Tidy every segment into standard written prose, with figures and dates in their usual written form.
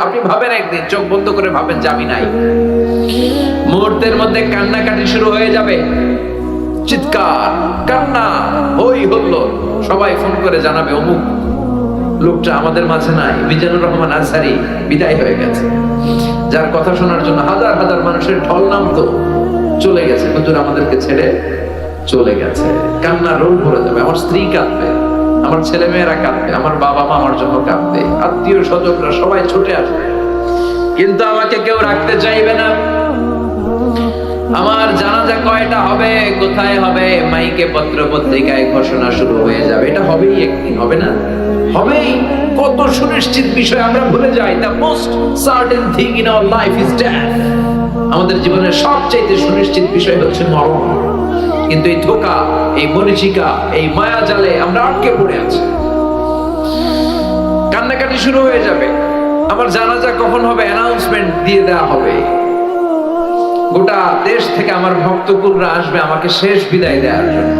আপনি ভাবেন একদিন, চোখ বন্ধ করে ভাবেন যে আমি নাই, মুহূর্তের মধ্যে কান্নাকাটি শুরু হয়ে যাবে, চিৎকার, কান্না, হই হল্লোড়। সবাই ফোন করে জানাবে অমুক লোকটা আমাদের মাঝে নাই, মিজানুর রহমান আনসারী বিদায় হয়ে গেছে, যার কথা শোনার জন্য হাজার হাজার মানুষের ঢল নামতো, চলে গেছে, হুজুর আমাদেরকে ছেড়ে চলে গেছে। কান্না রোল ভরে যাবে, আমার স্ত্রী কাঁদবে, আমার ছেলে মেয়েরা কাঁদবে, আমার বাবা মা আমার জন্য কাঁদবে, আত্মীয় স্বজনরা সবাই ছুটে আসবে, কিন্তু আমাকে কেউ রাখতে চাইবে না। আমার জানাজা কয়টা হবে, কোথায় হবে, মাইকে পত্র পত্রিকায় ঘোষণা শুরু হয়ে যাবে। এটা হবেই একদিন, হবে না? হবেই। কত সুনিশ্চিত বিষয় আমরা ভুলে যাই। The most certain thing in our life is death. আমাদের জীবনের সবচেয়ে সুনিশ্চিত বিষয় হচ্ছে মরণ, কিন্তু এই ধোঁকা, এই মরিচিকা, এই মায়া জালে আমরা আটকে পড়ে আছি। কান্নাকাটি শুরু হয়ে যাবে। আমার জানাজা কখন হবে অ্যানাউন্সমেন্ট দিয়ে দেওয়া হবে, গোটা দেশ থেকে আমার ভক্তকুলরা আসবে আমাকে শেষ বিদায় দেওয়ার জন্য,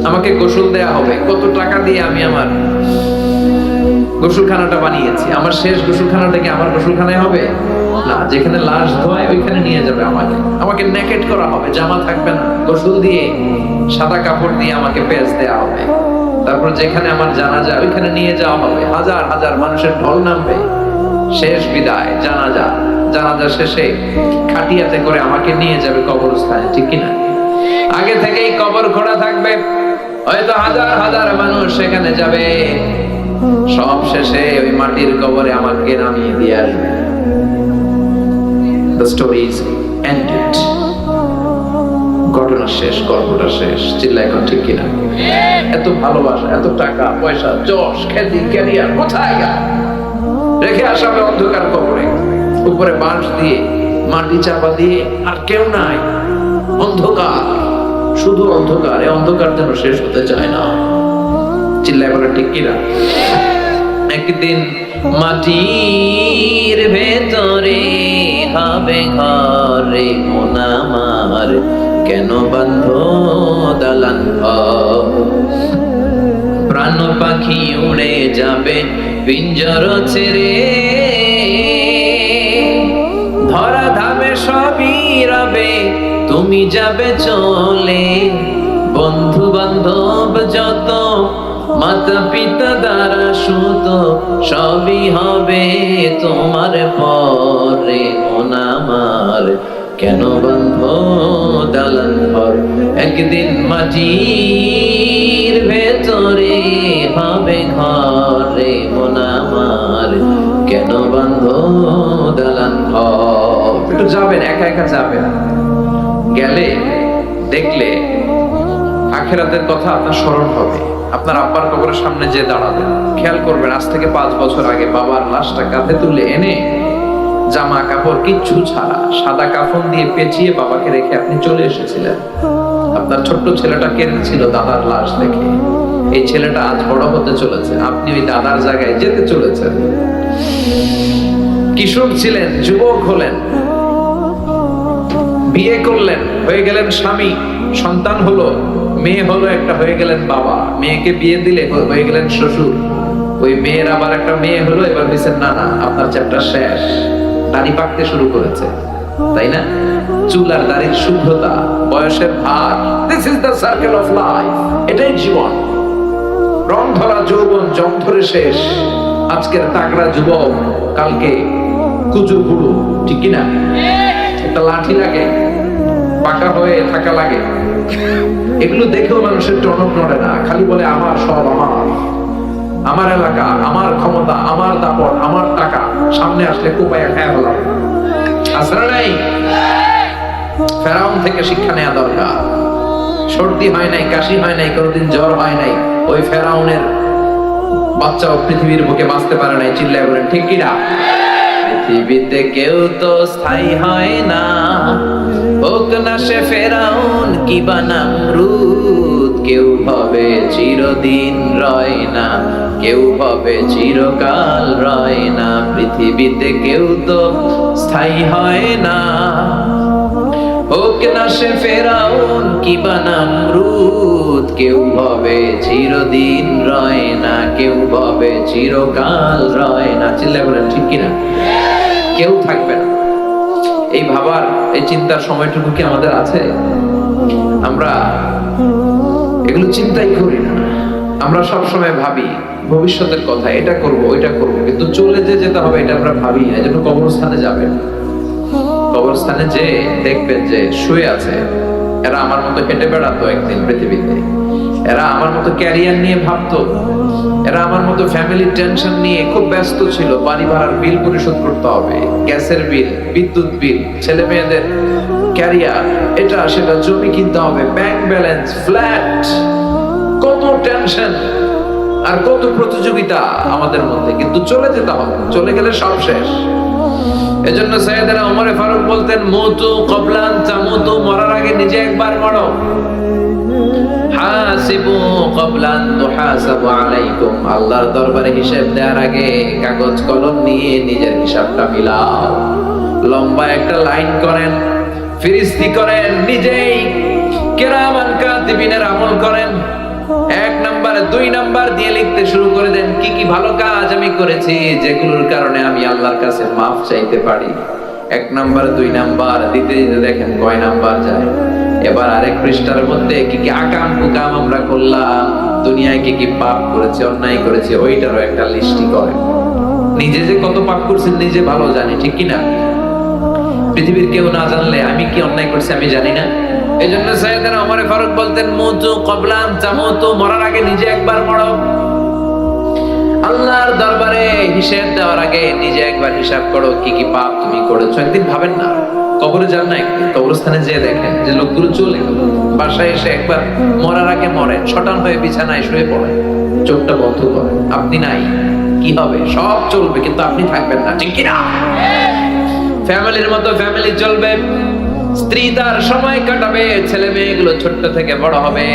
আমাকে গোসল দেয়া হবে। কত টাকা দিয়ে আমি আমার গোসলখানাটা বানিয়েছি, আমার শেষ গোসলখানাটা কি আমার গোসলখানায় হবে না, যেখানে লাশ ধোয় ওইখানে নিয়ে যাবে আমাকে, আমাকে নেকেট করা হবে, জামা থাকবে না, গোসল দিয়ে সাদা কাপড় দিয়ে আমাকে পেঁচ দেয়া হবে, তারপর যেখানে আমার জানাজা ওইখানে নিয়ে যাওয়া হবে, হাজার হাজার মানুষের ঢল নামবে, শেষ বিদায়, জানাজা। জানাজা শেষে খাটিয়াতে করে আমাকে নিয়ে যাবে কবরস্থানে, ঠিক কিনা? আগে থেকেই কবর খোঁড়া থাকবে, হয়তো হাজার হাজার মানুষ সেখানে যাবে, সব শেষে ওই মাটির কবরে আমাকে নামিয়ে দিয়ে আসবে। The story is ended. ঘটনা শেষ, গল্পটা শেষ। চিল্লায় এখন ঠিক কিনা? এত ভালোবাসা, এত টাকা পয়সা, যশ, খ্যাতি, ক্যারিয়ার কোথায় গেল? রেখে আসা হবে অন্ধকার কবরে, উপরে বাঁশ দিয়ে মাটি চাপা দিয়ে, আর কেউ নাই, অন্ধকার, শুধু অন্ধকার। এই অন্ধকার যেন শেষ হতে চায় না। চিল্লায় বলে ঠিক কিনা? একদিন মাটির ভেতরে হবে ঘরে মন আমার, কেন বন্ধ দালান ঘর? প্রাণ পাখি উড়ে যাবে পিঞ্জর ছেড়ে, ধরা ধামে সবই রবে, তুমি যাবে চলে। বন্ধু বান্ধব যত, মাতা পিতা দ্বারা সুত, সবই হবে তোমার পরে মন আমার, কেন বন্ধ দালান ঘর? একদিন মাটির ভেতরে হবে ঘরে মন আমার, কেন বন্ধ দালান ঘর? একটু যাবেন, একা একা যাবেন, গেলে দেখলে আখিরাতের কথা আপনার স্মরণ হবে। আপনার আব্বার কবরের সামনে যে দাঁড়াবেন, খেয়াল করবেন আজ থেকে 5 বছর আগে বাবার লাশটা কাঁধে তুলে এনে জামা কাপড় কিচ্ছু ছাড়া সাদা কাফন দিয়ে পেঁচিয়ে বাবাকে রেখে আপনি চলে এসেছিলেন। আপনার ছোট্ট ছেলেটা কেঁদেছিল দাদার লাশ দেখে। এই ছেলেটা আজ বড় হতে চলেছে, আপনি ওই দাদার জায়গায় যেতে চলেছেন। কিশোর ছিলেন, যুবক হলেন, বিয়ে করলেন, হয়ে গেলেন স্বামী, সন্তান হলো, মেয়ে হলো একটা, হয়ে গেলেন বাবা। মেয়েকে বিয়ে দিলে হয়ে গেলেন শ্বশুর। ওই মেয়ের আবার একটা মেয়ে হলো, এবার বলছেন না না আপনার চ্যাপ্টার শেষ। দাড়ি পাকতে শুরু করেছে, তাই না? চুল আর দাড়ির শুভ্রতা, বয়সের ভার, this is the circle of life. এটাই জীবন। রং ধরা যৌবন জং ধরে শেষ। আজকের তাগড়া যুবক কালকে কুচু বুড়ো, ঠিক কিনা? একটা লাঠি লাগে, পাকা হয়ে থাকা লাগে। এগুলো দেখেও মানুষের টনক নড়ে না, খালি বলে আমার সব আমার, আমার এলাকা, আমার ক্ষমতা, আমার দাপট, আমার টাকা। সামনে আসলে কোপায়া খায়া হলাম। আসরা নাই? ফেরাউন থেকে শিক্ষা নেওয়া দরকার। সর্দি হয় নাই, কাশি হয় নাই, কোনোদিন জ্বর হয় নাই, ওই ফেরাউনের বাচ্চাও পৃথিবীর বুকে বাঁচতে পারে নাই। চিল্লায় বলেন ঠিক কিনা? পৃথিবীতে কেউ তো স্থায়ী হয় না, হোক না সে ফেরাউন কিবা নমরুদ। কেউ হবে চিরদিন রয় না, কেউ হবে চিরকাল রয় না। পৃথিবীতে কেউ তো স্থায়ী হয় না, হোক না সে ফেরাউন কিবা নমরুদ। কেউ হবে চিরদিন রয় না, কেউ হবে চিরকাল রয় না। চিল্লায় বলেন ঠিক কিনা? থাকবে না। এই ভাবার, এই চিন্তার সময়টুকু কি আমাদের আছে? আমরা এগুলো চিন্তাই করি না। আমরা সবসময় ভাবি ভবিষ্যতের কথা, এটা করব ওইটা করব, কিন্তু চলে যে যেতে হবে এটা আমরা ভাবি না। এজন্য কবরস্থানে যাবেন, কবরস্থানে যে দেখবেন যে শুয়ে আছে, এরা আমার মতো হেঁটে বেড়াতো একদিন পৃথিবীতে, এরা আমার মতো ক্যারিয়ার নিয়ে ভাবতো, এরা আমার মতো ফ্যামিলি টেনশন নিয়ে খুব ব্যস্ত ছিল। বাড়ি ভাড়ার বিল পরিশোধ করতে হবে, গ্যাসের বিল, বিদ্যুৎ বিল, ছেলে মেয়েদের ক্যারিয়ার, এটা সেটা, জমি কিনতে হবে, ব্যাংক ব্যালেন্স, ফ্ল্যাট, কত টেনশন আর কত প্রতিযোগিতা আমাদের মধ্যে। কিন্তু চলে যেতে হবে, চলে গেলে সব শেষ। এজন্য সাইয়েদনা ওমর ফারুক বলতেন, মুতু ক্বাবলা আন তামুতু, মরার আগে নিজে একবার মরো। হাসিবু ক্বাবলা আন তুহাসাবু আলাইকুম, আল্লাহর দরবারে হিসাব দেওয়ার আগে কাগজ কলম নিয়ে নিজের হিসাবটা মিলাও। লম্বা একটা লাইন করেন, ফিরিস্তি করেন, নিজেই কিরামান কাতিবিনের আমল করেন। 1 নাম্বার 2 নাম্বার দিয়ে লিখতে শুরু করে দেন, কি কি ভালো কাজ আমি করেছি যেগুলোর কারণে আমি আল্লাহর কাছে মাফ চাইতে পারি। 1 নাম্বার 2 নাম্বার দিতে দিতে দেখেন কয় নাম্বার যায়। এবার আরেক পৃষ্ঠার মধ্যে কি কি আকাম কুকাম আমরা করলাম, দুনিয়ায় কি কি পাপ করেছে, অন্যায় করেছে, ওইটারও একটা লিস্টি করেন। নিজে যে কত পাপ করছেন নিজে ভালো জানি, ঠিক কিনা? পৃথিবীর কেউ না জানলে আমি কি অন্যায় করছি আমি জানি না। এই জন্য সাইয়েদনা ওমর ফারুক বলতেন, মুতু ক্বাবলা আন তামুতু, মরার আগে নিজে একবার মরো। আল্লাহর দরবারে হিসাব দেওয়ার আগে নিজে একবার হিসাব করো, কি কি পাপ তুমি করেছো। একদিন ভাবেন না, কবরে যান না, একদিন কবরস্থানে যেয়ে দেখেন যে লোকগুলো চলে গেল, বাসায় এসে একবার মরার আগে মরে, শটান হয়ে বিছানায় শুয়ে পড়ে, চোখটা বন্ধ করে, আপনি নাই, কি হবে? সব চলবে কিন্তু আপনি থাকবেন না, ঠিক কিনা? ফ্যামিলির মতো ফ্যামিলি চলবে, স্ত্রী তার সময় কাটাবে, ছেলে মেয়েগুলো ছোট্ট থেকে বড় হবে,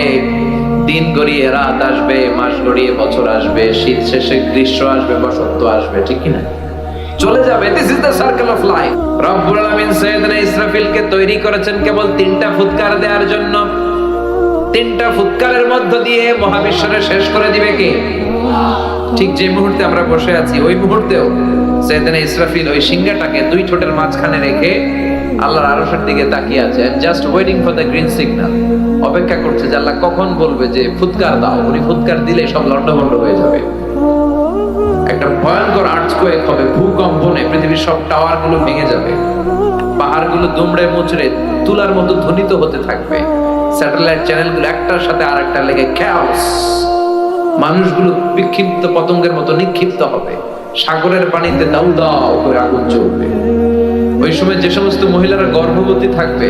দিন গড়িয়ে রাত আসবে, মাস গড়িয়ে বছর আসবে, শীত শেষে গ্রীষ্ম আসবে, বসন্ত আসবে, ঠিক কিনা? চলে যাবে। This is the circle of life. রব্বুল আলামিন সাইয়েদনা ইসরাফিলকে তৈরি করেছেন কেবল 3টা ফুৎকার দেওয়ার জন্য। 3টা ফুৎকারের মধ্য দিয়ে মহাবিশ্বরে শেষ করে দিবে কে? ঠিক যে মুহূর্তে আমরা বসে আছি ওই মুহূর্তেও সাইয়েদনা ইসরাফিল ওই সিংহাটাকে 2 ঠোঁটের মাঝখানে রেখে আল্লাহর আরশের দিকে তাকিয়ে আছে, just waiting for the green signal. অপেক্ষা করছে যে আল্লাহ কখন বলবে যে ফুৎকার দাও। উনি ফুৎকার দিলে সব লন্ডভন্ড হয়ে যাবে, একটা ভয়ঙ্কর আর্থকোয়েক হবে, ভূকম্পনে পৃথিবীর সব টাওয়ার গুলো ভেঙে যাবে, পাহাড়গুলো দুমড়ে মুচড়ে তুলার মতো ধ্বনিত হতে থাকবে, স্যাটেলাইট চ্যানেলগুলো একটার সাথে আরেকটা লেগে খ্যাওস, মানুষগুলো বিক্ষিপ্ত পতঙ্গের মতো নিক্ষিপ্ত হবে, সাগরের পানিতে দাউ দাউ করে আগুন জ্বলবে। ওই সময় যে সমস্ত মহিলারা গর্ভবতী থাকবে,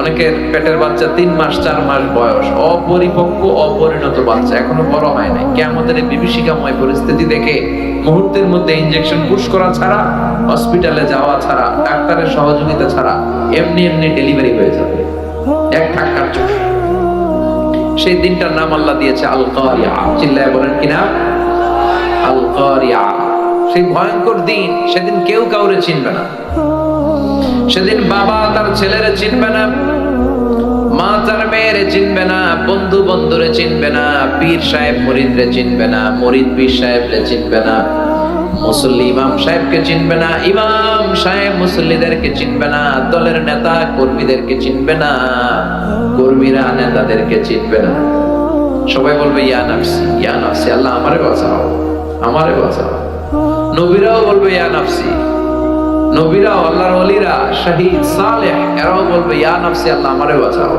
অনেকের পেটের বাচ্চা 3 মাস 4 মাস বয়স, অপরিপক্ক অপরিণত বাচ্চা, এখনো বড় হয় নাই, কিয়ামতের এই বিভীষিকাময় পরিস্থিতি দেখে মুহূর্তের মধ্যে ইনজেকশন পুশ করা ছাড়া, হসপিটালে যাওয়া ছাড়া, ডাক্তারের সহযোগিতা ছাড়া এমনি এমনি ডেলিভারি হয়ে যাবে এক ধাক্কার চোখে। সেই দিনটার নাম আল্লাহ দিয়েছে আল কারিয়া। চিল্লায় বলেন কিনা? আল কারিয়া। সেই ভয়ঙ্কর দিন, সেদিন কেউ কাউরে চিনবে না। সেদিন বাবা তার ছেলেরে চিনবে না, মা তার মেয়েরে চিনবে না, বন্ধু বন্ধুরে চিনবে না, পীর সাহেব মুরিদরে চিনবে না, মুরিদ পীর সাহেবরে চিনবে না, মুসল্লি ইমাম সাহেবকে চিনবে না, ইমাম সাহেব মুসল্লিদেরকে চিনবে না, দলের নেতা কর্মীদেরকে চিনবে না, কর্মীরা নেতাদেরকে চিনবে না। সবাই বলবে ইয়া নাফসি, ইয়া নাফসি, আল্লাহ আমারে বাঁচাও, আমারে বাঁচাও। নবীরাও বলবে ইয়া নাফসি, নবীরাও, আল্লাহর ওলিরা, শহীদ সালেহ, এরাও বলবে ইয়া নাফসি, আল্লাহ আমারে বাঁচাও।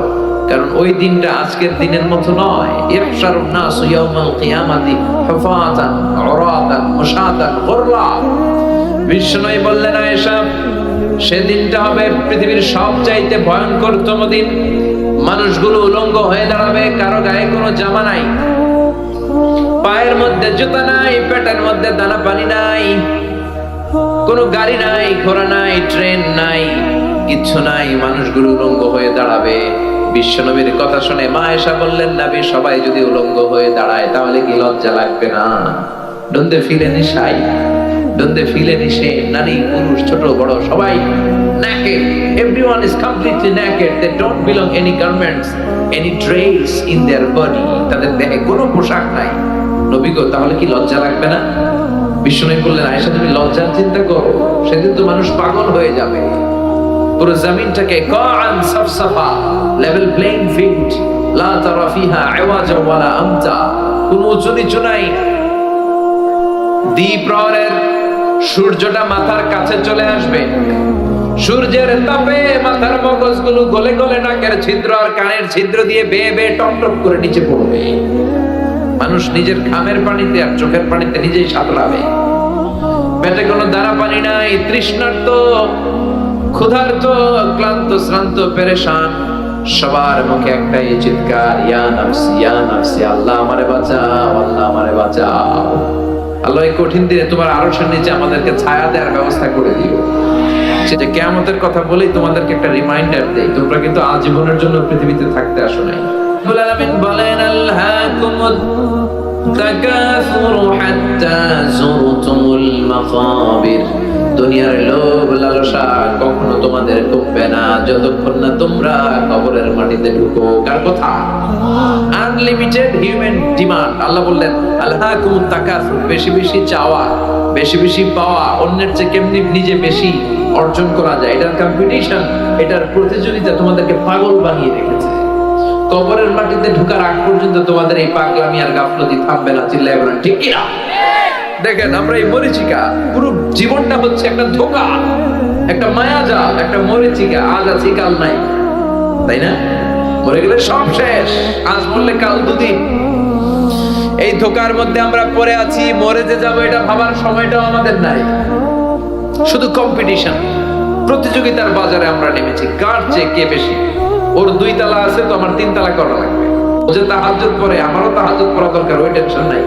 কারণ ওই দিনটা আজকের দিনের মতো নয়। ইহশারুন নাসু ইয়াউমাল কিয়ামাতি হুফাতান উরাতান মুশাতান গুররা। বিষ্ণুই বললেন আয়েশা, সেদিনটা হবে পৃথিবীর সবচাইতে ভয়ঙ্করতম দিন। মানুষগুলো উলঙ্গ হয়ে দাঁড়াবে, কারো গায়ে কোনো জামা নাই, পায়ের মধ্যে জুতা নাই, পেটের মধ্যে দানা পানি নাই, কোনো গাড়ি নাই, ঘোড়া নাই, ট্রেন নাই, কিচ্ছু নাই, মানুষগুলো উলঙ্গ হয়ে দাঁড়াবে। বিশ্বনবীর কথা শুনে মা আয়েশা বললেন, নবী সবাই যদি উলঙ্গ হয়ে দাঁড়ায় তাহলে কি লজ্জা লাগবে না? Don't they feel any shy, don't they feel any shame? নারী পুরুষ ছোট বড় সবাই naked, everyone is completely naked, they don't belong any garments, any dress in their body, তাদের দেহে কোনো পোশাক নাই। নবী গো, তাহলে কি লজ্জা লাগবে না? বিশ্বনবী বললেন, আয়েশা তুমি লজ্জার চিন্তা করো, সেদিন তো মানুষ পাগল হয়ে যাবে। পুরো জমিনটাকে কাআন সাফসাফা, লেভেল প্লেইং ফিল্ড, লা তারা ফিহা আওয়াজা ওয়ালা আমতা, কোনো উঁচু নিচু নাই। দ্বিপ্রহরের সূর্যটা মাথার কাছে চলে আসবে, সূর্যের তাপে মাথার মগজগুলো গলে গলে নাকের ছিদ্র আর কানের ছিদ্র দিয়ে বেয়ে বেয়ে টপ টপ করে নিচে পড়বে। মানুষ নিজের ঘামের পানিতে আর চোখের পানিতে নিজেই সাঁতরাবে। পেটে কোনো দানা পানি নাই, তৃষ্ণার্ত, ক্ষুধার্ত, ক্লান্ত, শ্রান্ত, পেরেশান, সবার মুখে একটাই চিৎকার, ইয়া নাফসি ইয়া নাফসি, আল্লাহ আমারে বাঁচাও, আল্লাহ আমারে বাঁচাও। আল্লাহ এই কঠিন দিনে তোমার আরশের নিচে আমাদেরকে ছায়া দেওয়ার ব্যবস্থা করে দিও। সেটা কিয়ামতের কথা বলেই তোমাদেরকে একটা রিমাইন্ডার দেই, তোমরা কিন্তু আজীবনের জন্য পৃথিবীতে থাকতে আসো নাই। রব্বুল আলামিন বলেন, আলহাকুমুত তাকাসুরু হাত্তা যুরতুমুল মাকাবির, দুনিয়ার লোভ লালসা কখনো তোমাদের কমবে না যতক্ষণ না তোমরা কবরের মাটিতে ঢুকো। কার কথা? Unlimited human demand. আল্লাহ বললেন, আলহাকুমুত তাকাসুর, বেশি বেশি চাওয়া, বেশি বেশি পাওয়া, অন্যের চেয়ে কেমনি নিজে বেশি অর্জন করা যায়, এটার কম্পিটিশন, এটার প্রতিযোগিতা তোমাদেরকে পাগল বানিয়ে রেখেছে। কবরের মাটিতে ঢোকার আগ পর্যন্ত তোমাদের এই পাগলামি আর গাফলতি থামবে না। চিল্লায় বলেন ঠিক কি না? দেখেন, আমরা এই মরিচিকা, পুরো জীবনটা হচ্ছে একটা ধোঁকা, একটা মায়াজাল, একটা মরিচিকা, আজ আছি কাল নাই, তাই না? মরে গেলে সব শেষ, আজ মরলে কাল দুদিন। এই ধোঁকার মধ্যে আমরা পড়ে আছি, মরে যে যাবো এটা ভাবার সময়টাও আমাদের নাই। শুধু কম্পিটিশন, প্রতিযোগিতার বাজারে আমরা নেমেছি, কার চেয়ে কে বেশি। ওর 2 তালা আছে তো আমার 3 তালা করা লাগবে। ও যে তাহাজ্জুদ পড়ে, আমারও তাহাজ্জুদ পড়া দরকার, ওই টেনশন নাই।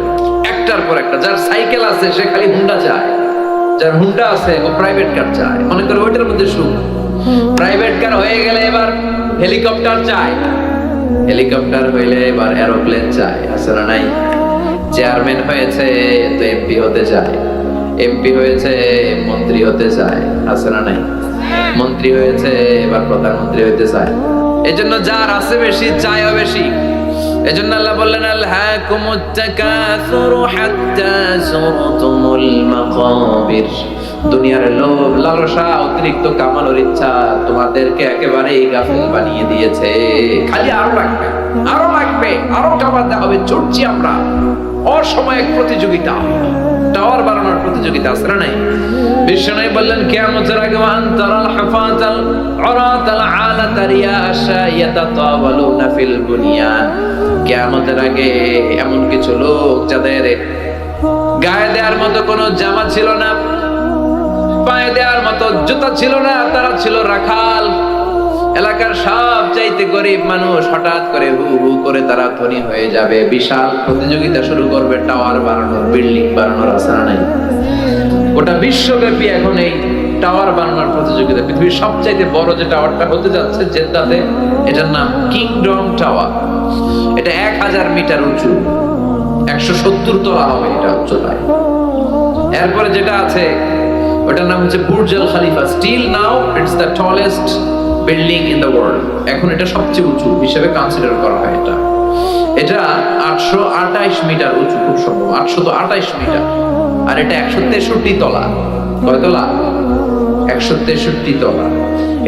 একটার পর একটা, যার সাইকেল আছে সে খালি হুন্ডা চায়, যার হুন্ডা আছে ও প্রাইভেট কার চায়। মনে করে ওইটার মধ্যে সুখ। প্রাইভেট কার হয়ে গেলে এবার হেলিকপ্টার চায়, হেলিকপ্টার হইলে এবার এরোপ্লেন চায়, আছে না নাই? চেয়ারম্যান হয়েছে তো এমপি হতে চায়, এমপি হয়েছে মন্ত্রী হতে চায়, আছে না নাই? মন্ত্রী হয়েছে এবার প্রধানমন্ত্রী হতে চায়। এজন্য যার আছে বেশি চায়ও বেশি। এজন্য আল্লাহ বললেন, আলহাকুমুত তাকাসুরু হাত্তা যুরতুমুল মাকাবির, দুনিয়ার লোভ লালসা, অতিরিক্ত কামানোর ইচ্ছা তোমাদেরকে একেবারেই গাফিল বানিয়ে দিয়েছে। খালি আরো লাগবে, আরো লাগবে, আরো কামাতে হবে। ছুটছি আমরা, অসময়ের প্রতিযোগিতা, টাওয়ার বানানোর প্রতিযোগিতা, আছে না নাই? বিশ্বনবী বললেন, কিয়ামতের আগে আনতারাল হাফাতাল উরাতাল আলাতা রিয়াশা ইয়াতাতাওয়ালুনা ফিল বুনিয়ান, কিয়ামতের আগে এমন কিছু লোক যাদের গায়ে দেওয়ার মতো কোনো জামা ছিল না, পায়ে দেওয়ার মতো জুতা ছিল না, তারা ছিল রাখাল। এলাকার সব চাইতে গরিব মানুষ হঠাৎ করে হু হু করে তারা ধনী হয়ে যাবে। বিশাল প্রতিযোগিতা শুরু করবে টাওয়ার বানানোর, বিল্ডিং বানানোর, আশা নাই? গোটা বিশ্বব্যাপী এখন এই টাওয়ার বানানোর প্রতিযোগিতা। পৃথিবীর সবচাইতে বড় যে টাওয়ারটা হতে যাচ্ছে জেদ্দাতে, এটার নাম কিংডম টাওয়ার। এটা 1000 মিটার উঁচু, 170 তলা হবে এটা উচ্চতায়। এরপরে যেটা আছে ওটার নাম হচ্ছে Burj Al Khalifa. Still now it's the tallest building in the world. এখন এটা সবচেয়ে উঁচু হিসেবে কনসিডার করা হয়। এটা 828 মিটার উঁচু, খুব সম্ভব 828 মিটার। আর এটা 163 তলা। কয় তলা? 163 তলা।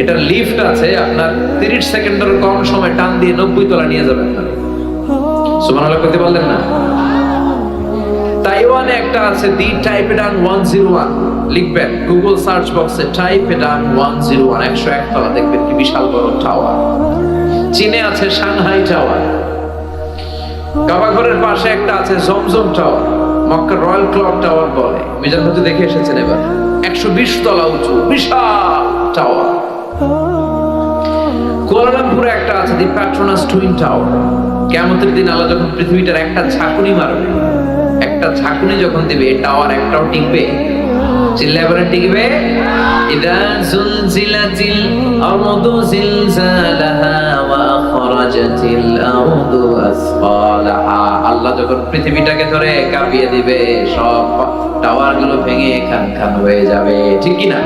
এটার লিফট আছে, আপনার 30 সেকেন্ডের কম সময় টান দিয়ে 90 তলা নিয়ে যাবেন। সুবহানাল্লাহ কইতে পারলেন না? তাইওয়ানে একটা আছে, দি টাইপেডাং 101, লিখবেন গুগল সার্চ বক্সে টাইপেডাং 101, 101 তলা, দেখবেন কি বিশাল বড় টাওয়ার। চীনে আছে সাংহাই টাওয়ার। কাবা ঘরের পাশে একটা আছে জমজম টাওয়ার, মক্কার রয়্যাল ক্লক টাওয়ার বলে। মিজান হতে দেখে এসেছেন এবার, 120 তলা উঁচু বিশাল টাওয়ার। কুয়ালালামপুরে একটা আছে দি প্যাট্রোনাস টুইন টাওয়ার। কিয়ামতের দিন আল্লাহ যখন পৃথিবীটার একটা ঝাঁকুনি মারবে, একটা ঝাঁকুনি যখন দিবে, এই টাওয়ার একটাও টিকবে? চিল্লায় বলেন টিকবে? ইদা যুলজিলাতিল আরদু জিলজালাহা ওয়া আখরাজাতিল আরদু আসফালাহা। আল্লাহ যখন পৃথিবীটাকে ধরে কাঁপিয়ে দিবে, সব টাওয়ার গুলো ভেঙে খান হয়ে যাবে, ঠিক কি না?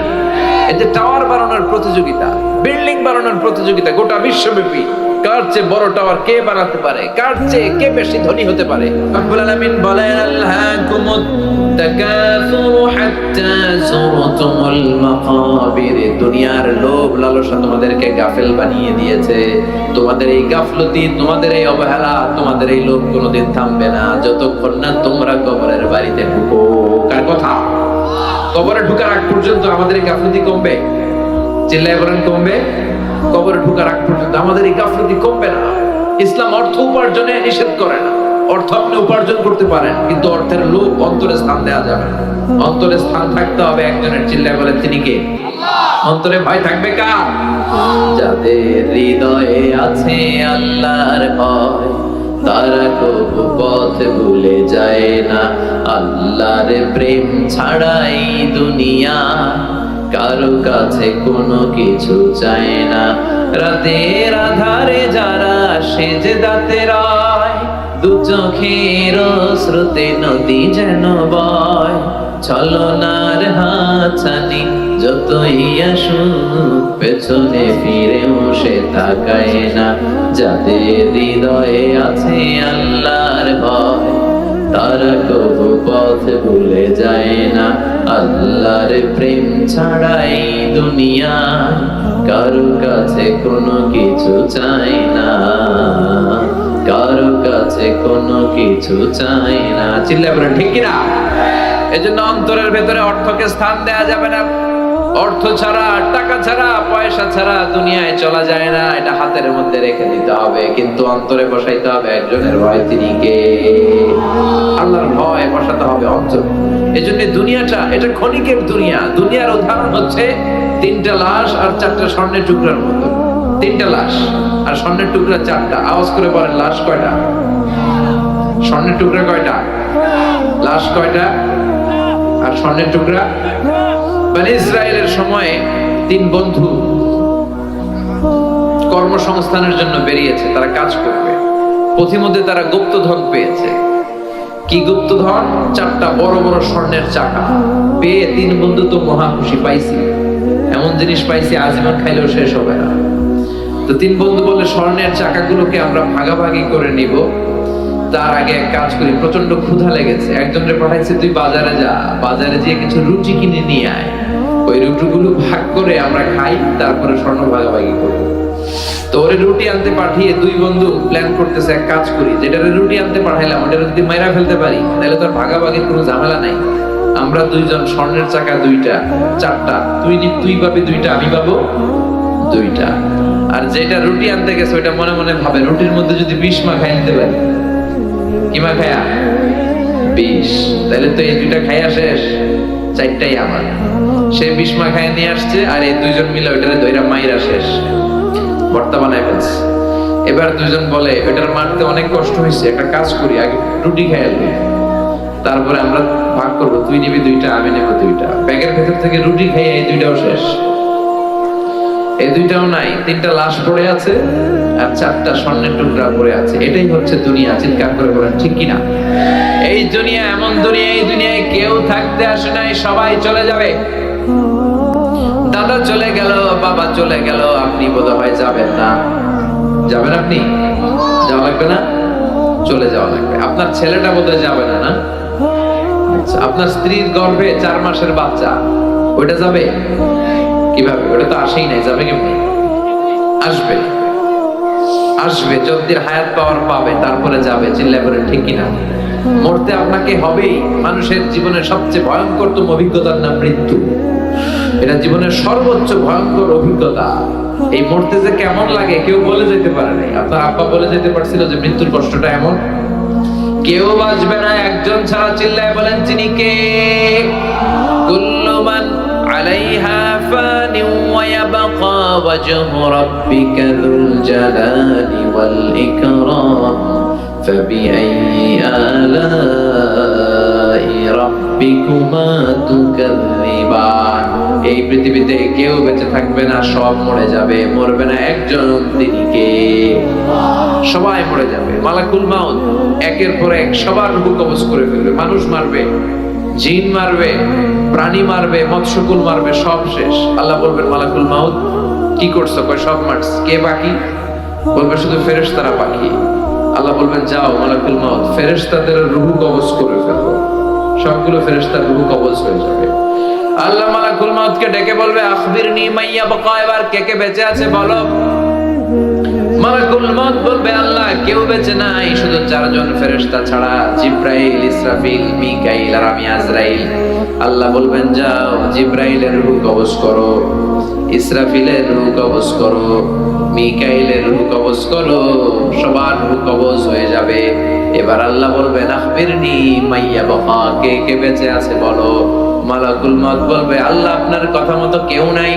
এতে টাওয়ার বানানোর প্রতিযোগিতা, বিল্ডিং বানানোর প্রতিযোগিতা গোটা বিশ্বব্যাপী। কার চেয়ে বড় টাওয়ার কে বানাতে পারে, কার চেয়ে কে বেশি ধনী হতে পারে। রব্বুল আলামিন বলেন আল্লাহকুমুত তাকাসুরু হাত্তা যুরতুমুল মাকাবির। দুনিয়ার লোভ লালসা তোমাদেরকে গাফেল বানিয়ে দিয়েছে। তোমাদের এই গাফলতি, তোমাদের এই অবহেলা, তোমাদের এই লোভ কোনোদিন থামবে না যতক্ষণ না তোমরা কবরের বাড়িতে ঢুকো। কার কথা? কবরে ঢোকার আগ পর্যন্ত আমাদের এই গাফলতি কমবে? চিল্লায় বলেন কমবে? কবরে ঢোকার আগ পর্যন্ত আমাদের এই গাফলতি কমবে না। ইসলাম অর্থ উপার্জনে নিষেধ করে না। অর্থ আপনি উপার্জন করতে পারেন, কিন্তু অর্থের লোভ অন্তরে স্থান দেওয়া যাবে না। অন্তরে স্থান থাকতে হবে একজনের। চিল্লায় বলেন তিনি কে? অন্তরে ভয় থাকবে কার? যাদের হৃদয়ে আছে আল্লাহর ভয়, তারা কবু পথ ভুলে যায় না। আল্লাহর প্রেম ছাড়াই দুনিয়া কারো কাছে কোনো কিছু চায় না। রাতের আধারে যারা সেজদাতে রয়, দু চোখের স্রোতে নদী যেন বয়। ছলনার হাতছানি যতই আসুক, পেছনে ফিরেও সে তাকায় না। যাদের হৃদয়ে আছে আল্লাহর ভয়, তারা কবু পথ ভুলে যায় না। আল্লাহর প্রেম ছাড়াই দুনিয়া কারো কাছে কোনো কিছু চাই না, কারো কাছে কোনো কিছু চাই না। চিল্লায় বলেন ঠিক কিনা? এজন্য অন্তরের ভেতরে অর্থকে স্থান দেয়া যাবে না। অর্থ ছাড়া, টাকা ছাড়া, পয়সা ছাড়া দুনিয়ায় চলা যায় না। এটা হাতের মধ্যে রেখে দিতে হবে, কিন্তু অন্তরে বসাইতে হবে একজনের ভয়। তিনি কে? আল্লাহর ভয় বসাতে হবে অন্তর। এজন্য দুনিয়াটা এটা ক্ষণিকের দুনিয়া। দুনিয়ার উদাহরণ হচ্ছে 3টা লাশ আর 4টা স্বর্ণের টুকরার মতো। 3টা লাশ আর স্বর্ণের টুকরা 4টা। আওয়াজ করে বলেন লাশ কয়টা? স্বর্ণের টুকরা কয়টা? লাশ কয়টা? আর স্বর্ণের টুকরা? বনি ইসরায়েলের সময়ে 3 বন্ধু কর্মসংস্থানের জন্য বেরিয়েছে, তারা কাজ করবে। পথিমধ্যে তারা গুপ্তধন পেয়েছে। কি গুপ্তধন? 4টা বড় বড় স্বর্ণের চাকা পেয়ে 3 বন্ধু তো মহা খুশি। পাইছি, এমন জিনিস পাইছি আজীবন খাইলেও শেষ হবে না। তো 3 বন্ধু বলে স্বর্ণের চাকাগুলোকে আমরা ভাগাভাগি করে নিব। তার আগে এক কাজ করি, প্রচন্ড ক্ষুধা লেগেছে। একজনের পাঠাইছে তুই বাজারে যা, বাজারে গিয়ে কিছু রুটি কিনে নিয়ে আয়। ওই রুটিগুলো ভাগ করে আমরা খাই, তারপরে স্বর্ণ ভাগাভাগি করবো। তো ওরে রুটি আনতে পাঠিয়ে 2 বন্ধু প্ল্যান করতেছে এক কাজ করি, যেটারে রুটি আনতে পাঠাইলাম ওটা যদি মাইরা ফেলতে পারি তাহলে তো আর ভাগাভাগির কোনো ঝামেলা নাই। আমরা 2 জন স্বর্ণের চাকা 2টা, 4টা, তুই পাবি 2টা, আমি পাবো 2টা। আর যেটা রুটি আনতে গেছে ওইটা মনে মনে ভাবে রুটির মধ্যে যদি 20 মাখাই নিতে পারি। কি মাখায়া? 20। তাহলে তো এই 2টা খাইয়া শেষ, 4টাই আমার। সে 20 মাখায় নিয়ে আসছে, আর এই 2 জন মিলে ওইটারে ধইরা মাইরা শেষ, ভর্তা বানায় ফেলছে। এবার 2 জন বলে ওইটার মারতে অনেক কষ্ট হয়েছে, একটা কাজ করি আগে রুটি খাইয়া লই, তারপরে আমরা ভাগ করবো। তুই নিবি 2টা, আমি নেব 2টা। ব্যাগের ভেতর থেকে রুটি খাইয়া এই 2টাও শেষ, এই 2টাও নাই। 3টা লাশ পড়ে আছে আর 4টা স্বর্ণের টুকরা পড়ে আছে। এটাই হচ্ছে দুনিয়া। চিৎকার করে বলেন ঠিক কিনা? এই দুনিয়া এমন দুনিয়া, এই দুনিয়ায় কেউ থাকতে আসে নাই, সবাই চলে যাবে। দাদা চলে গেল, বাবা চলে গেল, আপনি বোধহয় যাবেন না। যাবেন? আপনি যাওয়া লাগবে না? চলে যাওয়া লাগবে। আপনার ছেলেটা বোধহয় যাবে না, না? আচ্ছা, আপনার স্ত্রীর গর্ভে 4 মাসের বাচ্চা, ওইটা যাবে কিভাবে? ওটা তো আসেই নাই, যাবে কেমনি? আসবে, আসবে যতদিন হায়াত পাওয়ার পাবে, তারপরে যাবে। চিল্লায় বলেন ঠিক কিনা? মরতে আপনাকে হবেই। মানুষের জীবনের সবচেয়ে ভয়ঙ্করতম অভিজ্ঞতার নাম মৃত্যু। এটা জীবনের সর্বোচ্চ ভয়ঙ্কর অভিজ্ঞতা। এই মরতে যে কেমন লাগে কেউ বলে যেতে পারে নাই। আপনার আব্বা বলে যেতে পারছিল যে মৃত্যুর কষ্টটা এমন? কেউ বাঁচবে না একজন ছাড়া। চিল্লায় বলেন তিনি কে? কুল্লু মান আলাইহা ফানি ওয়া ইয়াবকা ওয়াজহু রাব্বিকা যুল জালালি ওয়াল ইকরাম ফাবিআইয়ি আলাই রাব্বিকুমা তুকাযযিবান। এই পৃথিবীতে কেউ বেঁচে থাকবে না, সব মরে যাবে। মরবে না একজন, তিনি কে? সবাই মরে যাবে। মালাকুল মাউত একের পর এক সবার রূহ কবজ করে ফেলবে। মানুষ মারবে, জিন মারবে, প্রাণী মারবে, মৎস্যকুল মারবে, সব শেষ। আল্লাহ বলবেন মালাকুল মাউত কি করছো? কয় সব মারছি। কে বাকি? বলবে শুধু ফেরেশতারা পাখি। আল্লাহ বলবেন যাও মালাকুল মউত ফেরেশতাদের রূহ কবজ করে ফেলো, সবগুলো ফেরেশতার রূহ কবজ হয়ে যাবে। আল্লাহ মালাকুল মউতকে ডেকে বলবে আখবিরনি মাইয়া বাকা, এবার কে কে বেঁচে আছে বলো। মালাকুল মউত বলবে আল্লাহ কেউ বেঁচে নাই, শুধু 4 জন ফেরেশতা ছাড়া, জিব্রাইল, ইসরাফিল, মিকাইল আর আমি আজরাইল। আল্লাহ বলবেন যাও জিব্রাইলের রূহ কবজ করো, ইসরাফিলের রূহ কবজ করো, মিকাইলের রূহ কবজ করো, সবার রূহ কবজ হয়ে যাবে। এবার আল্লাহ বলবেন আখবিরনি মাইয়া বাকা, কে কে বেঁচে আছে বলো। মালাকুল মউত বলবে আল্লাহ আপনার কথা মতো কেউ নাই,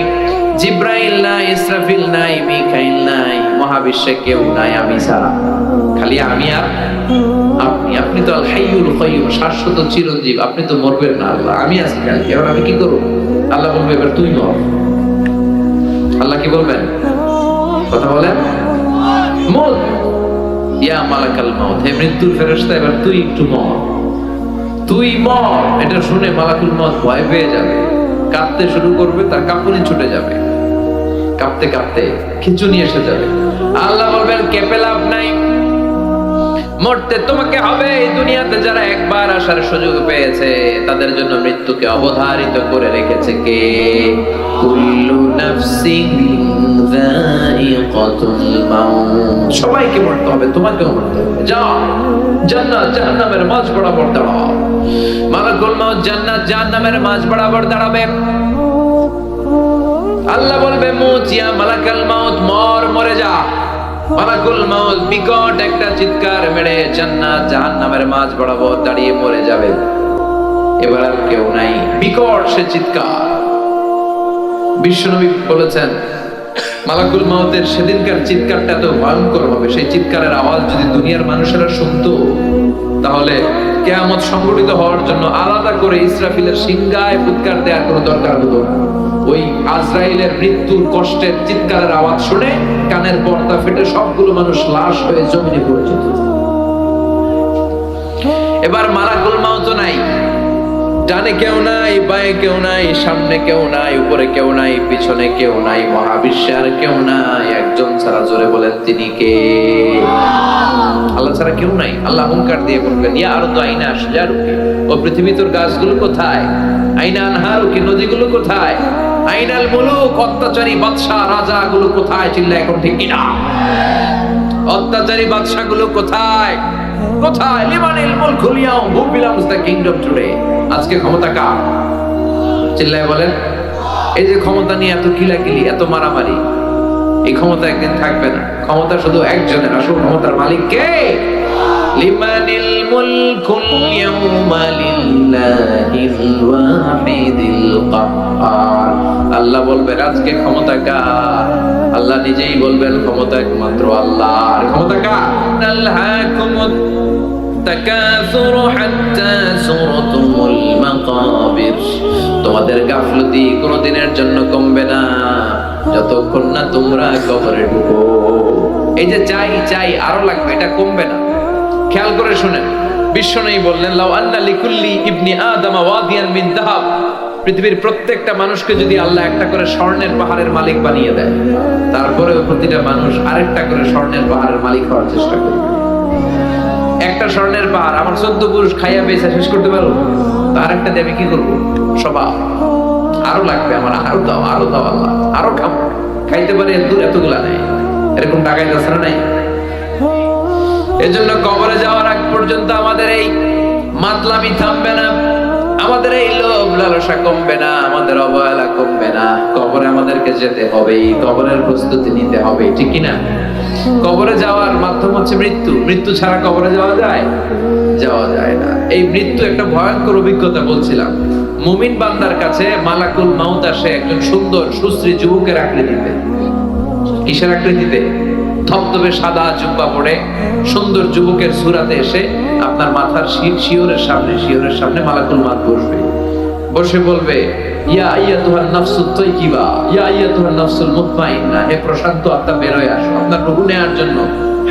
জিব্রাইল নাই, ইসরাফিল নাই, মিকাইল নাই, মহাবিশ্বে কেউ নাই আমি ছাড়া, খালি আমি আর আপনি। আপনি তো আল হাইয়ুল কাইয়ুম, শাশ্বত চিরঞ্জীব, আপনি তো মরবেন না আল্লাহ, আমি আছি খালি, এবার আমি কি করব। আল্লাহ বলবে এবার তুই মর। আল্লাহ কি বলবেন, কথা বলেন, মর। ইয়া মালাকাল মউত, হে মৃত্যুর ফেরেশতা এবার তুই একটু মর, তুই মর। এটা শুনে মালাকুল মউত ভয় পেয়ে যাবে, কাঁপতে শুরু করবে, তার কাঁপুনি ছুটে যাবে, কাঁপতে কাঁপতে খিঁচুনি এসে যাবে। আল্লাহ বলবেন কেঁপে লাভ নাই, মরতে তোমাকে হবে। এই দুনিয়াতে যারা একবার আসার সুযোগ পেয়েছে তাদের জন্য মৃত্যুকে অবধারিত করে রেখেছে কে? কুল্লু নাফসিন যায়িকাতুল মাউত, সবাইকে মরতে হবে, তোমাকেও মরতে হবে। যাও জান্নাত জাহান্নামের মাঝ বরাবর দাঁড়াও। মালাকুল মউত জান্নাত জাহান্নামের মাঝ বরাবর দাঁড়াবে। আল্লাহ বলবে মুত ইয়া মালাকাল মউত, মর, মরে যা। মালাকুল মউত বিকট একটা চিৎকার মেরে জান্নাত জাহান্নামের মাঝ বরাবর দাঁড়িয়ে মরে যাবে। এবার আর কেউ নাই, বিকট সে চিৎকার। বিশ্বনবী বলেছেন মালাকুল মউতের সেদিনকার চিৎকারটা এত ভয়ঙ্কর হবে, সেই চিৎকারের আওয়াজ যদি দুনিয়ার মানুষেরা শুনতো তাহলে কিয়ামত সংঘটিত হওয়ার জন্য আলাদা করে ইসরাফিলের সিংহায় ফুৎকার দেওয়ার কোনো দরকার হতো না। ওই আজরাইলের মৃত্যুর কষ্টের চিৎকারের আওয়াজ শুনে কানের পর্দা ফেটে সবগুলো মানুষ লাশ হয়ে জমিনে পড়ে যেত। এবার মালাকুল মউত নাই, ডানে কেউ নাই, বায়ে কেউ নাই, সামনে কেউ নাই, উপরে কেউ নাই, পিছনে কেউ নাই, মহাবিশ্বে আর কেউ নাই। একজন ছাড়া, জোরে বলেন তিনি কে? আল্লাহ ছাড়া কেউ নাই। আল্লাহ হুঙ্কার দিয়ে বলবেন ইয়া আরদু আইনা আশজারুকি, ও পৃথিবী তোর গাছগুলো কোথায়? আইনা আনহারুকি, নদীগুলো কোথায়? আইনাল মুলুক, অত্যাচারী বাদশা রাজাগুলো কোথায়? চিল্লা এখন ঠিক কিনা? অত্যাচারী বাদশাগুলো কোথায়? কোথায়? লিমানিল মুলকুল ইয়াউম, who belongs the kingdom today. আজকে ক্ষমতা কার? চিল্লায় বলেন। এই যে ক্ষমতা নিয়ে এত কিলাকিলি, এত মারামারি, এই ক্ষমতা একদিন থাকবে না। ক্ষমতা শুধু একজনের, আসল ক্ষমতার মালিক কে? লিমানিল মুলকুল ইয়াউমা লিল্লাহিল ওয়াহিদিল কাহ্হার। আল্লাহ বলবেন আজকে ক্ষমতা কার? আল্লাহ নিজেই বলবেন ক্ষমতা একমাত্র আল্লাহর। ক্ষমতা কার? আল্লাহকুমুত তাকাসুরু হাত্তা যুরতুমুল মাকাবির। তোমাদের গাফলতি কোনদিনের জন্য কমবে না যতক্ষণ না তোমরা কবরে ঢুকো। এই যে চাই চাই আরো লাগবে, এটা কমবে না। খেয়াল করে শুনেন, বিশ্বনবী বললেন লাউ আন্না লিকুল্লি ইবনি আদম ওয়াদিয়ান মিন যাহাব, পৃথিবীর প্রত্যেকটা মানুষকে যদি আল্লাহ একটা করে স্বর্ণের পাহাড়ের মালিক বানিয়ে দেয়, তারপরেও প্রতিটা মানুষ আরেকটা করে স্বর্ণের পাহাড়ের মালিক হওয়ার চেষ্টা করবে। একটা স্বর্ণের পাহাড় আমার 14 পুরুষ খাইয়া বেচা শেষ করতে পারবো, আরেকটা দিয়ে আমি কি করবো? স্বভাব আরো লাগবে আমার, আরো দাও, আরো দাও আল্লাহ, আরো খাবো। খাইতে পারে এতগুলা নেই, এরকম টাকায় যাচ্ছে নাই। এজন্য কবরে যাওয়ার আগ পর্যন্ত আমাদের এই মাতলামি থামবে না, আমাদের এই লোভ লালসা কমবে না, আমাদের অবহেলা কমবে না। কবরে আমাদেরকে যেতে হবে, কবরের প্রস্তুতি নিতে হবে, ঠিক কি না? কবরে যাওয়ার মাধ্যম হচ্ছে মৃত্যু। মৃত্যু ছাড়া কবরে যাওয়া যায়? যাওয়া যায় না। এই মৃত্যু একটা ভয়ঙ্কর অভিজ্ঞতা বলছিলাম। মুমিন বান্দার কাছে মালাকুল মাউত আসে একজন সুন্দর সুশ্রী যুবকের আকৃতিতে। কিসের আকৃতিতে? ধবধবে সাদা জুব্বা পরে সুন্দর যুবকের সুরাতে এসে আপনার মাথার শিওরের সামনে মালাকুল মাউত বসবে। বসে বলবে ইয়া আইয়াতুহান নাফসুত তাইয়্যিবা, ইয়া আইয়াতুহান নাফসুল মুতমাইন্না, হে প্রশান্ত আত্মা বের হয়ে আসো আপনার রূহ নেয়ার জন্য।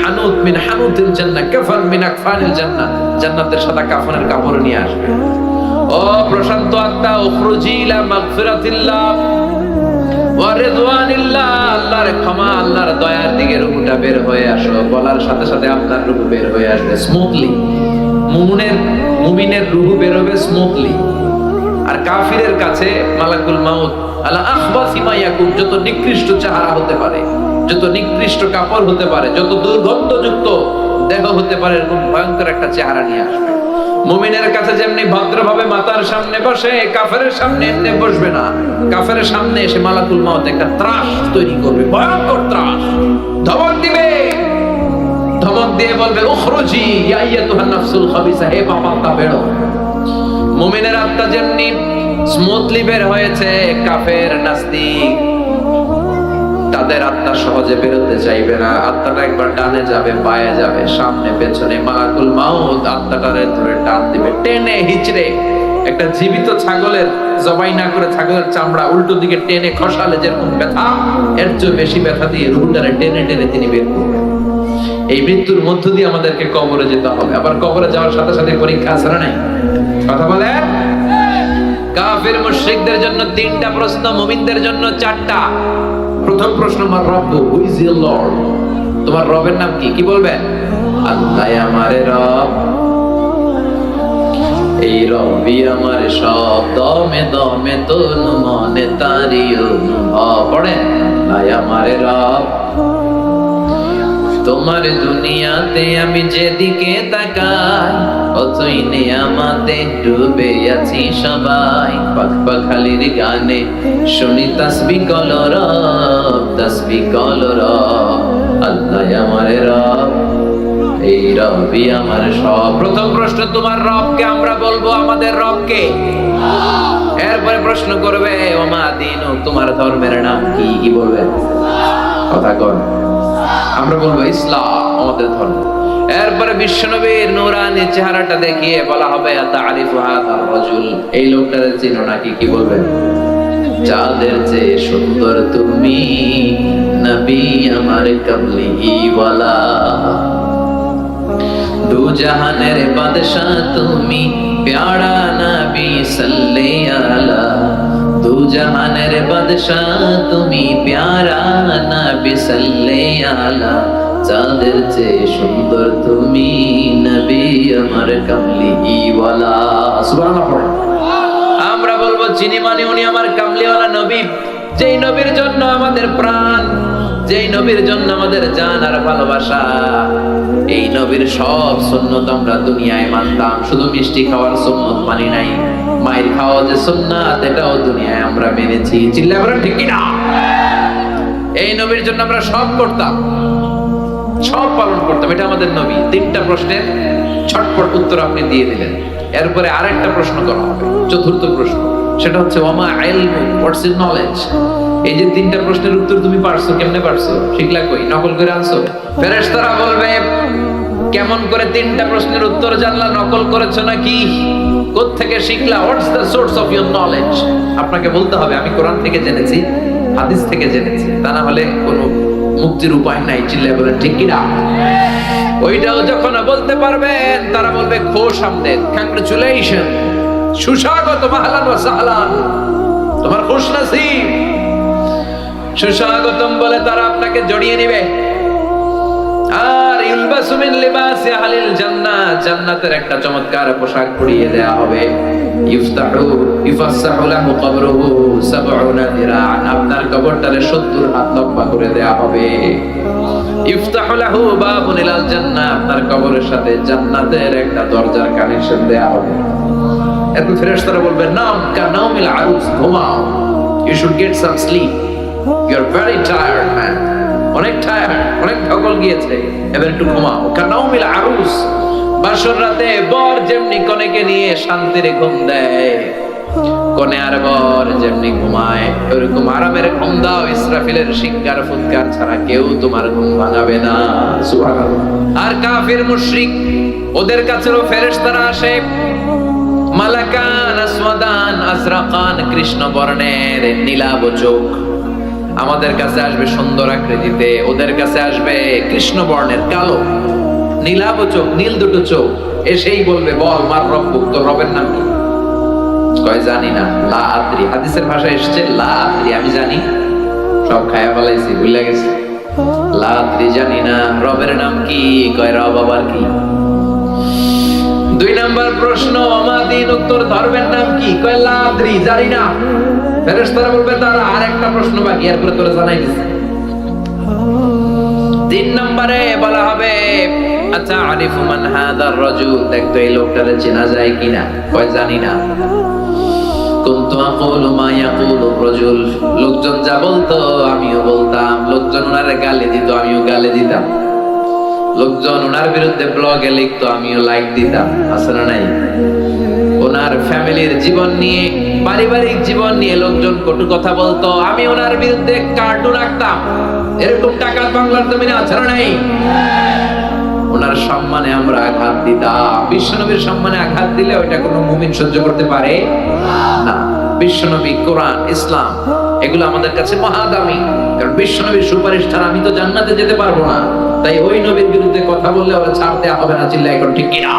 হানুত মিন হানুতিল জান্নাহ, কাফান মিন আকফানিল জান্নাহ, জান্নাতের সাদা কাফনের কাপড় নিয়ে আসবে। ও প্রশান্ত আত্মা, উখরুজি ইলা মাগফিরাতিল্লাহ ওয়া রিদওয়ানিল্লাহ, আল্লাহর ক্ষমা, আল্লাহর দয়ার দিকে রূহটা বের হয়ে আসো, বলার সাথে সাথে আপনার রূহ বের হয়ে আসবে স্মুথলি। মুমিনের রূহ বের হবে স্মুথলি। আর কাফিরের কাছে মালাকুল মাউত আলা আখবাসি মা ইয়াকুন, যত নিকৃষ্ট চেহারা হতে পারে, যত নিকৃষ্ট কাপড় হতে পারে, যত দুর্গন্ধযুক্ত দেহ হতে পারে, এরকম ভয়ঙ্কর একটা চেহারা নিয়ে আসবে। মুমিনের কাছে যেমনি ভদ্রভাবে মাতার সামনে বসে, কাফেরের সামনে এমনি বসবে না। কাফেরের সামনে এসে মালাকুল মাউত একটা ত্রাস তৈরি করবে, ভয়ঙ্কর ত্রাস। ধমক দিবে, ধমক দিয়ে বলবে উখরুজি ইয়া আইয়াতুহান নাফসুল খাবিসা, হে পাপাত্মা বেরো। মুমিনের আত্মা যেমনি স্মুথলি বের হয়েছে, কাফের নাস্তিক তাদের আত্মা সহজে বেরোতে চাইবে না। আত্মাটা একবার ডানে যাবে, বায়ে যাবে, সামনে পেছনে, মালাকুল মাউত আত্মাটারে ধরে টান দিবে, টেনে হিচড়ে। একটা জীবিত ছাগলের জবাই না করে ছাগলের চামড়া উল্টো দিকে টেনে খসালে যেরকম ব্যথা, এর চেয়ে বেশি ব্যথা দিয়ে রুহটারে টেনে টেনে তিনি বের করবেন। এই মৃত্যুর মধ্য দিয়ে আমাদেরকে কবরে যেতে হবে। আবার কবরে যাওয়ার সাথে সাথে পরীক্ষা আছে না নাই? কথা বলে। কাফির মুশরিকদের জন্য 3টা প্রশ্ন, মুমিনদের জন্য 4টা। প্রথম প্রশ্ন, আমার রব, হু ইজ ইওর লর্ড? তোমার রবের নাম কি? কি বলবেন? আল্লাহ আমারে রব, এই রবি আমার সব, দমে দমে তন মনে তারি অনুভব। পড়েন, আল্লাহ আমারে রব, তোমার দুনিয়াতে আমি যেদিকে তাকাই অতই নিয়ামতে ডুবে আছি সবাই। পাখপাখালির গানে শুনি তাসবিহ কলরব, তাসবিহ কলরব। আল্লাহ আমার রব, এই রবই আমার সব। প্রথম প্রশ্ন, তোমার রবকে? আমরা বলবো আমাদের রবকে। এরপরে প্রশ্ন করবে ওমা দিনু, তোমার ধর্মের নাম কি? কি বলবে? কথা কর। আমরা বলবো ইসলাম আমাদের ধর্ম। এরপরে বিশ্বনবীর নূরানি চেহারাটা দেখিয়ে বলা হবে তারিফু হাযার রাজুল, এই লোকটারে চিনো নাকি? কি বলবেন? চাঁদের চেয়ে সুন্দর তুমি, নবী আমার কামলি ওয়ালা। দু জাহানের বাদশা তুমি, প্যারা নবী সাল্লাল্লাহু আলা। দু জাহানের বাদশা তুমি, প্যারা নবী সাল্লাল্লাহু আলা। চাঁদের চেয়ে সুন্দর তুমি, নবী আমার কামলি ওয়ালা। সুবহানাল্লাহ। আমরা বলবো চিনি মানে উনি আমার কামলিওয়ালা নবী, যেই নবীর জন্য আমাদের প্রাণ, যেই নবীর জন্য আমাদের জান আর ভালোবাসা। এই নবীর সব সুন্নত আমরা দুনিয়ায় মানতাম, শুধু মিষ্টি খাওয়ার সুন্নত মানি নাই। মায়ের খাওয়া যে সুন্নাত, এটাও দুনিয়ায় আমরা মেনেছি। চিল্লা বলেন ঠিক কি না? এই নবীর জন্য আমরা সব করতাম, সব পালন করতাম। এটা আমাদের নবী। 3টা প্রশ্নের ছটপট উত্তর আপনি দিয়ে দিলেন। এরপরে আরেকটা প্রশ্ন করা হবে, চতুর্থ প্রশ্ন। সেটা হচ্ছে ওয়ামা ইলমু, হোয়াটস ইউর নলেজ? এই যে 3টা প্রশ্নের উত্তর তুমি পারছো, কেমনে পারছো? শিখলা কই? নকল করে আনছো? ফেরেশতারা বলবে কেমন করে 3টা প্রশ্নের উত্তর জানলা? নকল করেছো নাকি? কোত্থেকে শিখলা? What's the source of your knowledge? আপনাকে বলতে হবে আমি কোরআন থেকে জেনেছি, হাদিস থেকে জেনেছি, তা না হলে কোনো মুক্তির উপায় নাই। চিল্লায় বলেন ঠিক কি না? ওইটাও যখন বলতে পারবেন, তারা বলবে খোশ আমদেদ, কংগ্রাচুলেশন, সুস্বাগত, মাহলান ওয়া সাহলান, তোমার খুশ নসিব, সুস্বাগতম বলে তারা আপনাকে জড়িয়ে নেবে। আর ইলবাসু মিন লিবাসি আহলিল জান্নাহ, জান্নাতের একটা চমৎকার পোশাক পরিয়ে দেয়া হবে। ইউফাসসাহু লাহু কবরুহু 70 দিরাআন, আপনার কবরটারে 70 হাত লম্বা করে দেয়া হবে। ইফতাহু লাহু বাবুন ইলাল জান্নাহ, আপনার কবরের সাথে জান্নাতের একটা দরজার কানেকশন দেয়া হবে। এরপর ফেরেশতারা বলবে নাম কানাউমিল আরুস, ঘুমাও, you should get some sleep, you are very tired man, অনেক টায়ার্ড, অনেক ধকল গিয়েছে, এবার একটু ঘুমাও। কানাউমিল আরুস, বাসর রাতে বর যেমনি কনেকে নিয়ে শান্তিরে ঘুম দেয়, কনে আর বর যেমনি ঘুমায়, ওরকম আরামের ঘুম দাও। ইসরাফিলের শিঙ্গার ফুৎকার ছাড়া কেউ তোমার ঘুম ভাঙাবে না। সুবহানাল্লাহ। আর কাফির মুশরিক, ওদের কাছেও ফেরেশতারা আসে, মালাকান আসওয়াদান আজরাকান, কৃষ্ণ বর্ণের নীলাভ চোখ। আমাদের কাছে আসবে সুন্দর আকৃতিতে, ওদের কাছে আসবে কৃষ্ণ বর্ণের কালো, নীলাভ চোখ, নীল দুটো চোখ। এসেই বলবে বল মার রব্বুক, তোর রবের নাম কি? কয় জানি না, লা আদ্রি। হাদিসের ভাষায় এসেছে লা আদ্রি, আমি জানি। সব খায়া ফেলাইছি, ভুলে গেছি। লাদ্রি জানি না রবের নাম কি, কয় রব আবার কি। 2 নাম্বার প্রশ্ন, আমাদিন উত্তর ধর্মের নাম কি, কয় লাদ্রি জানি না। ফেরেশতারা বলবে তার আরেকটা প্রশ্ন বাকি, এরপরে তোরা জানাই দিছি। 3 নম্বরে বলা হবে আচ্ছা আরিফু মান হাদার রাজুল, দেখতো এই লোকটারে চেনা যায় কিনা, কয় জানি না। কুনতু আকুলু মা ইয়াকুলু রাজুল, লোকজন যা বলতো আমিও বলতাম, লোকজন ওনারে গালি দিত আমিও গালি দিতাম, লোকজন ওনার বিরুদ্ধে ব্লগে লিখতো আমিও লাইক দিতাম, আছে না নাই? ওনার ফ্যামিলির জীবন নিয়ে, পারিবারিক জীবন নিয়ে লোকজন কটু কথা বলতো, আমি ওনার বিরুদ্ধে কার্টুন আঁকতাম। এরকম টাকা বাংলার জমিনে আছে না নাই? ওনার সম্মানে আমরা আঘাত দিতাম। বিশ্বনবীর সম্মানে আঘাত দিলে ওইটা কোনো মুমিন সহ্য করতে পারে না। বিশ্বনবী, কোরআন, ইসলাম এগুলো আমাদের কাছে মহাদামি, কারণ বিশ্বনবীর সুপারিশ ছাড়া আমি তো জান্নাতে যেতে পারবো না। তাই ওই নবীর বিরুদ্ধে কথা বললে ওরা ছাড় দেওয়া হবে না, চিল্লা এখন ঠিক কিনা?